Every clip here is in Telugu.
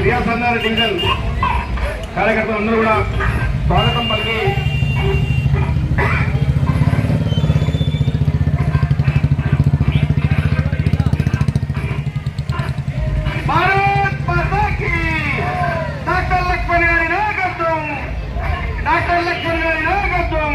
క్రియా సంఘాల డివిజన్ కార్యకర్తలు అందరూ కూడా స్వాగతం పలికి భారత్ మాతాకి డాక్టర్ లక్ష్మణ్ గారి నాయకత్వం, డాక్టర్ లక్ష్మణ్ గారి నాయకత్వం.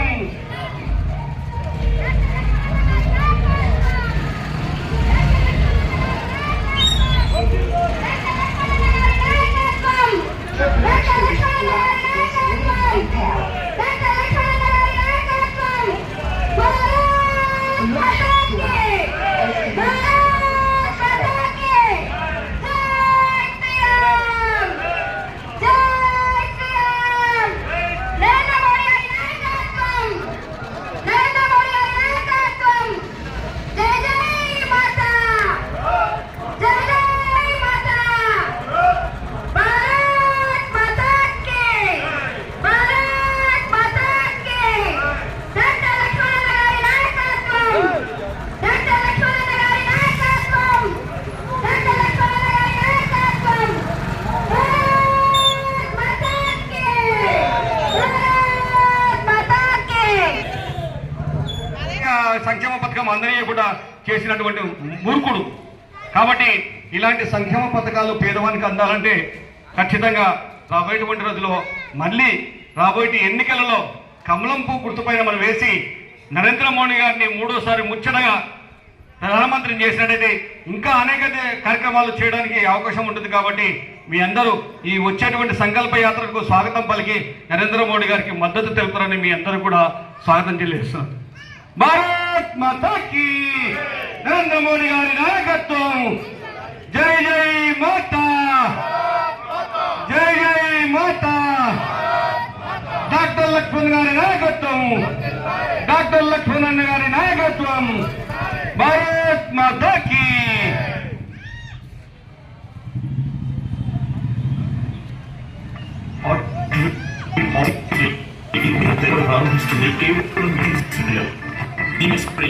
సంక్షేమ పథకం అందరినీ కూడా చేసినటువంటి మూర్ఖుడు. కాబట్టి ఇలాంటి సంక్షేమ పథకాలు పేదవానికి అందాలంటే ఖచ్చితంగా రాబోయేటువంటి రోజుల్లో మళ్ళీ రాబోయే ఎన్నికలలో కమలం పువ్వు గుర్తుపైన మనం వేసి నరేంద్ర మోడీ గారిని మూడోసారి ముచ్చటగా ప్రధానమంత్రిని చేసినట్టయితే ఇంకా అనేక కార్యక్రమాలు చేయడానికి అవకాశం ఉంటుంది. కాబట్టి మీ అందరూ ఈ వచ్చేటువంటి సంకల్ప యాత్రకు స్వాగతం పలికి నరేంద్ర మోడీ గారికి మద్దతు తెలుపుతారని మీ అందరూ కూడా స్వాగతం తెలియజేస్తున్నారు. భారత్ మాతాకి నరేంద్ర మోడీ గారి నాయకత్వం. జై జై మాతా, జై జై మాతా. డాక్టర్ లక్ష్మణ్ గారి నాయకత్వం, డాక్టర్ లక్ష్మణ్ అన్న గారి నాయకత్వం. భారత్ మాతాకి. ప్రారంభిస్తుంది కేవలం ఈ స్ప్రే